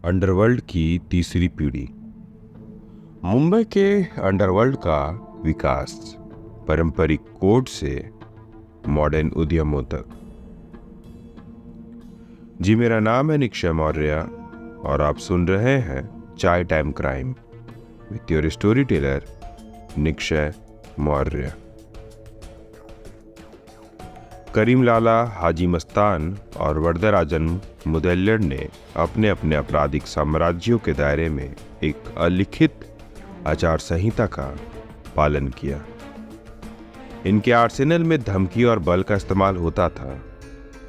Underworld की तीसरी पीढ़ी। मुंबई के अंडरवर्ल्ड का विकास पारंपरिक कोड से मॉडर्न उद्यमों तक। जी, मेरा नाम है निक्षय मौर्य और आप सुन रहे हैं chai time crime with your storyteller Nikshay Maurya. Karim Lala, Haji Mastan और वरदराजन मुदल्लर ने अपने अपने आपराधिक साम्राज्यों के दायरे में एक अलिखित आचार संहिता का पालन किया। इनके आर्सेनल में धमकी और बल का इस्तेमाल होता था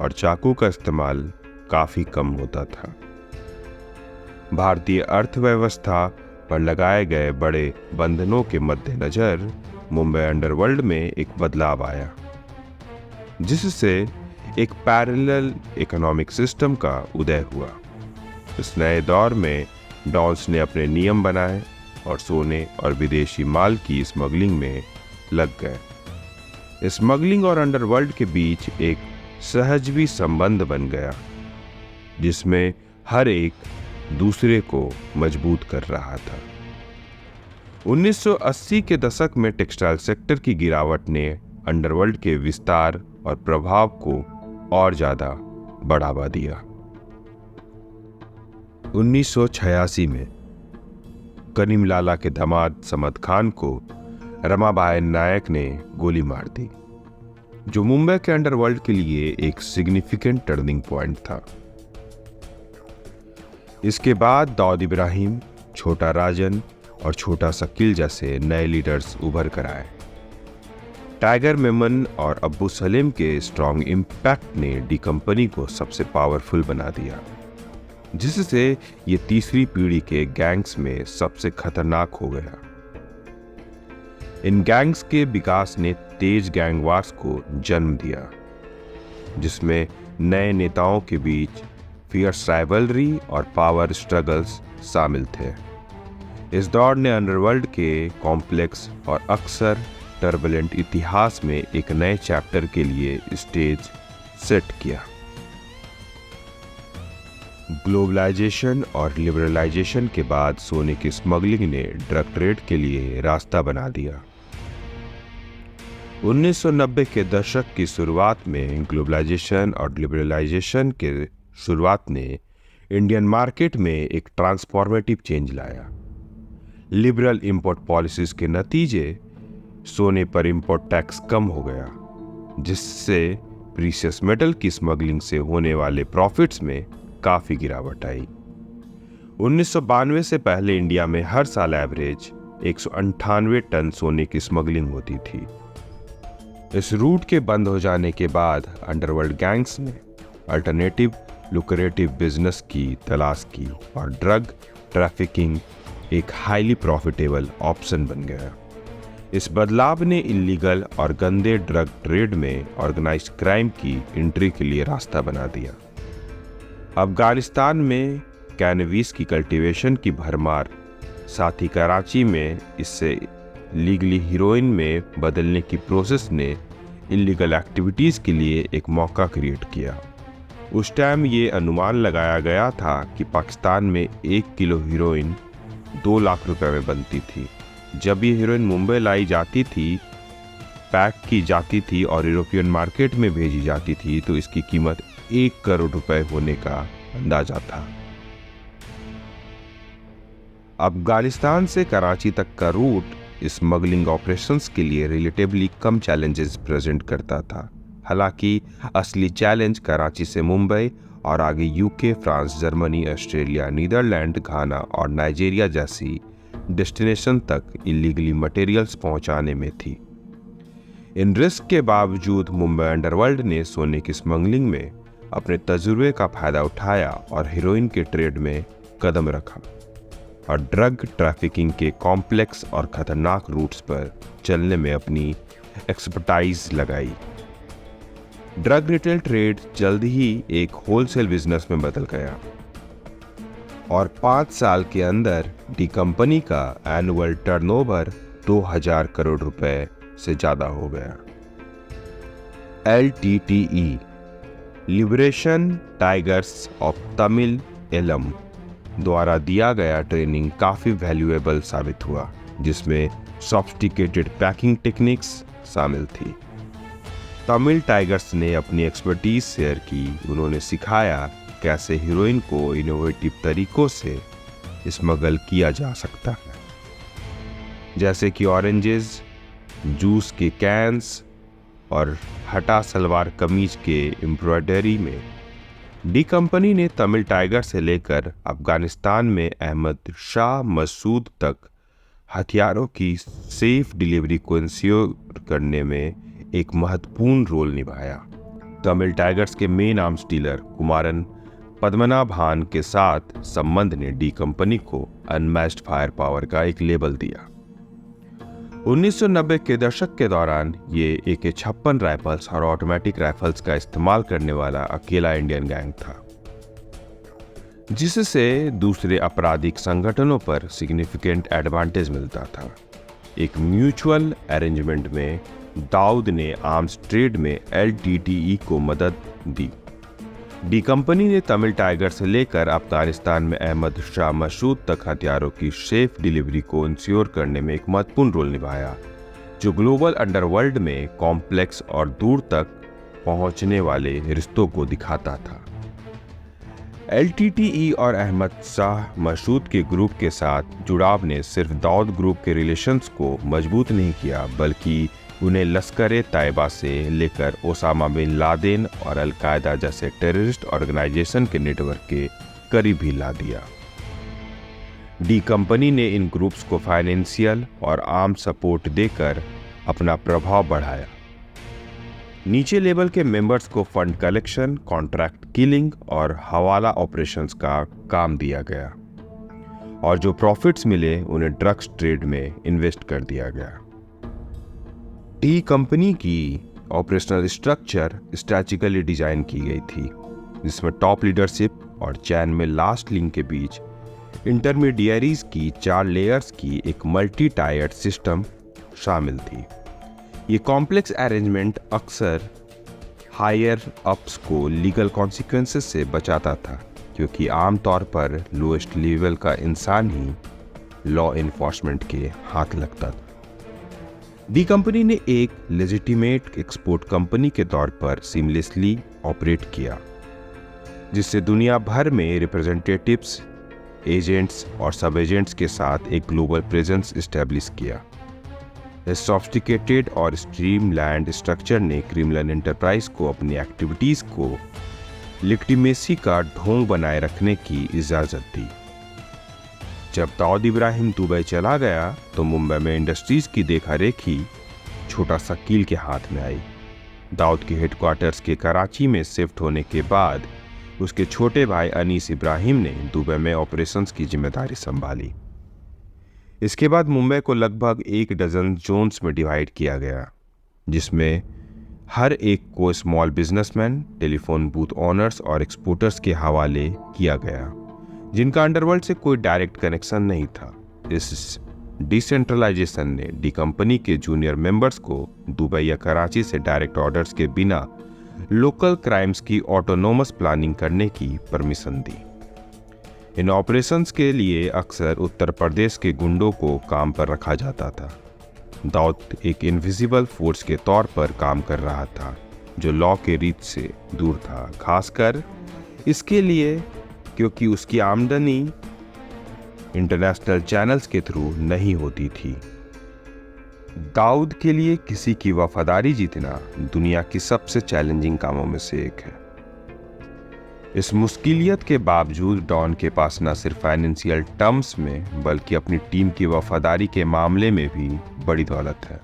और चाकू का इस्तेमाल काफी कम होता था। भारतीय अर्थव्यवस्था पर लगाए गए बड़े बंधनों के मद्देनजर मुंबई अंडरवर्ल्ड में एक बदलाव आया, जिससे एक पैरेलल इकोनॉमिक सिस्टम का उदय हुआ। इस नए दौर में डॉन्स ने अपने नियम बनाए और सोने और विदेशी माल की स्मगलिंग में लग गए। स्मगलिंग और अंडरवर्ल्ड के बीच एक सहजवी संबंध बन गया, जिसमें हर एक दूसरे को मजबूत कर रहा था। 1980 के दशक में टेक्सटाइल सेक्टर की गिरावट ने अंडरवर्ल्ड के विस्तार और प्रभाव को और ज्यादा बढ़ावा दिया। 1986 में करीम लाला के दामाद समद खान को रमाबाई नायक ने गोली मार दी, जो मुंबई के अंडरवर्ल्ड के लिए एक सिग्निफिकेंट टर्निंग पॉइंट था। इसके बाद दाऊद इब्राहिम, छोटा राजन और छोटा शकील जैसे नए लीडर्स उभर कर आए। टाइगर मेमन और अब्बू सलीम के स्ट्रॉन्ग इम्पैक्ट ने डी कंपनी को सबसे पावरफुल बना दिया, जिससे ये तीसरी पीढ़ी के गैंग्स में सबसे खतरनाक हो गया। इन गैंग्स के विकास ने तेज गैंग वार्स को जन्म दिया, जिसमें नए नेताओं के बीच फियर्स राइवलरी और पावर स्ट्रगल्स शामिल थे। इस दौर ने अंडरवर्ल्ड के कॉम्प्लेक्स और अक्सर टर्बुलेंट इतिहास में एक नए चैप्टर के लिए स्टेज सेट किया। ग्लोबलाइजेशन और लिबरलाइजेशन के बाद सोने की स्मगलिंग ने ड्रग ट्रेड के लिए रास्ता बना दिया। 1990 के दशक की शुरुआत में ग्लोबलाइजेशन और लिबरलाइजेशन के शुरुआत ने इंडियन मार्केट में एक ट्रांसफॉर्मेटिव चेंज लाया। लिबरल इंपोर्ट पॉलिसीज के नतीजे सोने पर इंपोर्ट टैक्स कम हो गया, जिससे प्रीशियस मेटल की स्मगलिंग से होने वाले प्रॉफिट्स में काफी गिरावट आई। 1992 से पहले इंडिया में हर साल एवरेज 198 टन सोने की स्मगलिंग होती थी। इस रूट के बंद हो जाने के बाद अंडरवर्ल्ड गैंग्स ने अल्टरनेटिव लुक्रेटिव बिजनेस की तलाश की और ड्रग ट्रैफिकिंग एक हाईली प्रॉफिटेबल ऑप्शन बन गया। इस बदलाव ने इलीगल और गंदे ड्रग ट्रेड में ऑर्गेनाइज्ड क्राइम की एंट्री के लिए रास्ता बना दिया। अफगानिस्तान में कैनवीस की कल्टीवेशन की भरमार, साथ ही कराची में इससे लीगली हीरोइन में बदलने की प्रोसेस ने इलीगल एक्टिविटीज के लिए एक मौका क्रिएट किया। उस टाइम ये अनुमान लगाया गया था कि पाकिस्तान में 1 किलो हीरोइन 2 लाख रुपए में बनती थी। जब ये हीरोइन मुंबई लाई जाती थी, पैक की जाती थी और यूरोपियन मार्केट में भेजी जाती थी, तो इसकी कीमत 1 करोड़ रुपए होने का अंदाजा था। अफगानिस्तान से कराची तक का रूट स्मगलिंग ऑपरेशंस के लिए रिलेटिवली कम चैलेंजेस प्रेजेंट करता था। हालांकि असली चैलेंज कराची से मुंबई और आगे UK, France, Germany, Australia, Netherland, Ghana और नाइजीरिया जैसी डेस्टिनेशन तक इलीगली मटेरियल्स पहुंचाने में थी। इन रिस्क के बावजूद मुंबई अंडरवर्ल्ड ने सोने की स्मगलिंग में अपने तजुर्बे का फायदा उठाया और हीरोइन के ट्रेड में कदम रखा और ड्रग ट्रैफिकिंग के कॉम्प्लेक्स और खतरनाक रूट्स पर चलने में अपनी एक्सपर्टाइज लगाई। ड्रग रिटेल ट्रेड जल्द ही एक होलसेल बिजनेस में बदल गया और 5 साल के अंदर डी कंपनी का एनुअल टर्नओवर 2000 करोड़ रुपए से ज्यादा हो गया। LTTE Liberation Tigers of Tamil Eelam द्वारा दिया गया ट्रेनिंग काफ़ी वैल्यूएबल साबित हुआ, जिसमें सॉफिस्टिकेटेड पैकिंग टेक्निक्स शामिल थी। तमिल टाइगर्स ने अपनी एक्सपर्टीज शेयर की। उन्होंने सिखाया कैसे हीरोइन को इनोवेटिव तरीकों से स्मगल किया जा सकता है, जैसे कि ऑरेंजेस, जूस के कैंस और हटा सलवार कमीज के एम्ब्रॉयडरी में। डी कंपनी ने तमिल टाइगर से लेकर अफगानिस्तान में अहमद शाह मसूद तक हथियारों की सेफ डिलीवरी को इंश्योर करने में एक महत्वपूर्ण रोल निभाया। तमिल टाइगर्स के मेन आर्म्स डीलर कुमारन पद्मनाभान के साथ संबंध ने डी कंपनी को अनमैच्ड फायर पावर का एक लेबल दिया। 1990 के दशक के दौरान ये AK-56 राइफल्स और ऑटोमेटिक राइफल्स का इस्तेमाल करने वाला अकेला इंडियन गैंग था, जिससे दूसरे आपराधिक संगठनों पर सिग्निफिकेंट एडवांटेज मिलता था। एक म्यूचुअल अरेंजमेंट में दाऊद ने आर्म्स ट्रेड में LTTE को मदद दी। डी कंपनी ने तमिल टाइगर से लेकर अफगानिस्तान में अहमद शाह मसूद तक हथियारों की सेफ डिलीवरी को इंश्योर करने में एक महत्वपूर्ण रोल निभाया, जो ग्लोबल अंडरवर्ल्ड में कॉम्प्लेक्स और दूर तक पहुंचने वाले रिश्तों को दिखाता था। LTTE और अहमद शाह मसूद के ग्रुप के साथ जुड़ाव ने सिर्फ दाऊद ग्रुप के रिलेशंस को मजबूत नहीं किया, बल्कि उन्हें लश्कर-ए-तैयबा से लेकर ओसामा बिन लादेन और अल-कायदा जैसे टेररिस्ट ऑर्गेनाइजेशन के नेटवर्क के करीब भी ला दिया। डी कंपनी ने इन ग्रुप्स को फाइनेंशियल और आर्म सपोर्ट देकर अपना प्रभाव बढ़ाया। नीचे लेवल के मेंबर्स को फंड कलेक्शन, कॉन्ट्रैक्ट किलिंग और हवाला ऑपरेशंस का काम दिया गया, और जो प्रॉफिट्स मिले उन्हें ड्रग्स ट्रेड में इन्वेस्ट कर दिया गया। डी कंपनी की ऑपरेशनल स्ट्रक्चर स्ट्रैटेजिकली डिजाइन की गई थी, जिसमें टॉप लीडरशिप और चैन में लास्ट लिंक के बीच इंटरमीडियरीज की 4 लेयर्स की एक मल्टी टायर्ड सिस्टम शामिल थी। ये कॉम्प्लेक्स अरेंजमेंट अक्सर हायर अप्स को लीगल कॉन्सिक्वेंसेस से बचाता था, क्योंकि आमतौर पर लोएस्ट लेवल का इंसान ही लॉ इन्फोर्समेंट के हाथ लगता था। डी कंपनी ने एक लेजिटिमेट एक्सपोर्ट कंपनी के तौर पर सीमलेसली ऑपरेट किया, जिससे दुनिया भर में रिप्रेजेंटेटिव्स, एजेंट्स और सब एजेंट्स के साथ एक ग्लोबल प्रेजेंस एस्टेब्लिश किया। इस सॉफिस्टिकेटेड और स्ट्रीमलाइंड स्ट्रक्चर ने क्रिमिनल एंटरप्राइज को अपनी एक्टिविटीज को लिग्टिमेसी का ढोंग बनाए रखने की इजाजत दी। जब दाऊद इब्राहिम दुबई चला गया तो मुंबई में इंडस्ट्रीज की देखरेखी छोटा शकील के हाथ में आई। दाऊद के हेडक्वार्टर्स के कराची में शिफ्ट होने के बाद उसके छोटे भाई अनीस इब्राहिम ने दुबई में ऑपरेशंस की जिम्मेदारी संभाली। इसके बाद मुंबई को लगभग 1 डजन जोन्स में डिवाइड किया गया, जिसमें हर एक को small businessman, telephone booth owners और एक्सपोर्टर्स के हवाले किया गया, जिनका अंडरवर्ल्ड से कोई डायरेक्ट कनेक्शन नहीं था। इस डिसेंट्रलाइजेशन ने डी कंपनी के जूनियर मेंबर्स को दुबई या कराची से डायरेक्ट ऑर्डर्स के बिना लोकल क्राइम्स की ऑटोनोमस प्लानिंग करने की परमिशन दी। इन ऑपरेशंस के लिए अक्सर उत्तर प्रदेश के गुंडों को काम पर रखा जाता था। दाऊद एक इनविजिबल फोर्स के तौर पर काम कर रहा था, जो लॉ के रीत से दूर था, खासकर इसके लिए क्योंकि उसकी आमदनी इंटरनेशनल चैनल्स के थ्रू नहीं होती थी। दाऊद के लिए किसी की वफादारी जीतना दुनिया की सबसे चैलेंजिंग कामों में से एक है। इस मुश्किलियत के बावजूद डॉन के पास न सिर्फ फाइनेंशियल टर्म्स में बल्कि अपनी टीम की वफादारी के मामले में भी बड़ी दौलत है।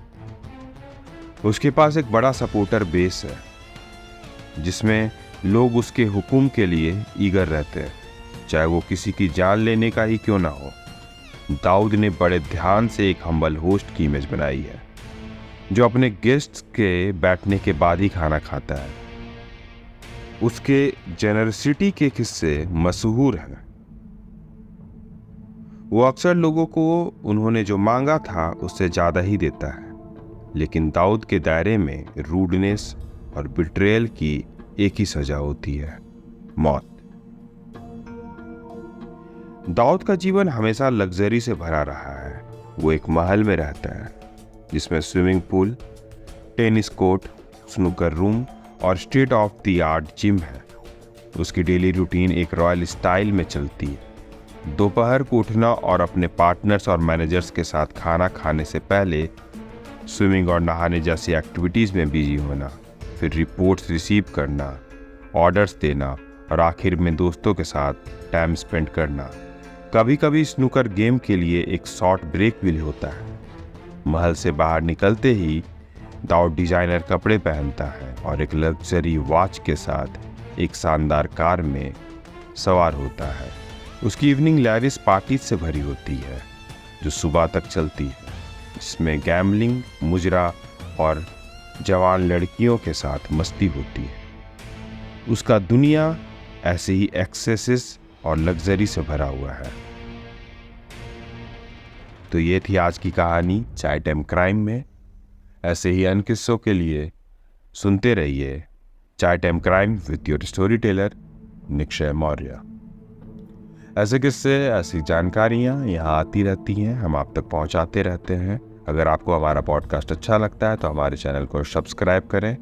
उसके पास एक बड़ा सपोर्टर बेस है, जिसमें लोग उसके हुक्म के लिए ईगर रहते हैं, चाहे वो किसी की जान लेने का ही क्यों ना हो। दाऊद ने बड़े ध्यान से एक हम्बल होस्ट की इमेज बनाई है, जो अपने गेस्ट्स के बैठने के बाद ही खाना खाता है। उसके जेनरसिटी के किस्से मशहूर हैं। वो अक्सर लोगों को उन्होंने जो मांगा था उससे ज़्यादा ही देता है, लेकिन दाऊद के दायरे में रूडनेस और बिट्रेयल की एक ही सजा होती है, मौत। दाऊद का जीवन हमेशा लग्जरी से भरा रहा है। वो एक महल में रहता है जिसमें swimming pool, tennis court, snooker room और state of the art gym है। उसकी डेली रूटीन एक रॉयल स्टाइल में चलती है। दोपहर को उठना और अपने पार्टनर्स और मैनेजर्स के साथ खाना खाने से पहले स्विमिंग और नहाने जैसी एक्टिविटीज़ में बिजी होना, फिर रिपोर्ट्स रिसीव करना, ऑर्डर्स देना और आखिर में दोस्तों के साथ टाइम स्पेंड करना। कभी कभी स्नूकर गेम के लिए एक शॉर्ट ब्रेक भी होता है। महल से बाहर निकलते ही दाऊद डिजाइनर कपड़े पहनता है और एक लग्जरी वॉच के साथ एक शानदार कार में सवार होता है। उसकी इवनिंग लैविश पार्टीज से भरी होती है जो सुबह तक चलती है, जिसमें गैम्बलिंग, मुजरा और जवान लड़कियों के साथ मस्ती होती है। उसका दुनिया ऐसे ही एक्सेसेस और लग्जरी से भरा हुआ है। तो ये थी आज की कहानी चाय टाइम क्राइम में। ऐसे ही अन्य किस्सों के लिए सुनते रहिए चाय time crime with your storyteller Nikshay Maurya. ऐसे किस्से, ऐसी जानकारियाँ यहाँ आती रहती हैं, हम आप तक पहुँचाते रहते हैं। अगर आपको हमारा पॉडकास्ट अच्छा लगता है तो हमारे चैनल को सब्सक्राइब करें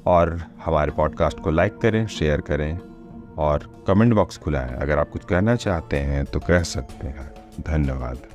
और हमारे पॉडकास्ट को लाइक करें, शेयर करें और कमेंट बॉक्स खुला है। अगर आप कुछ कहना चाहते हैं तो कह सकते हैं। धन्यवाद।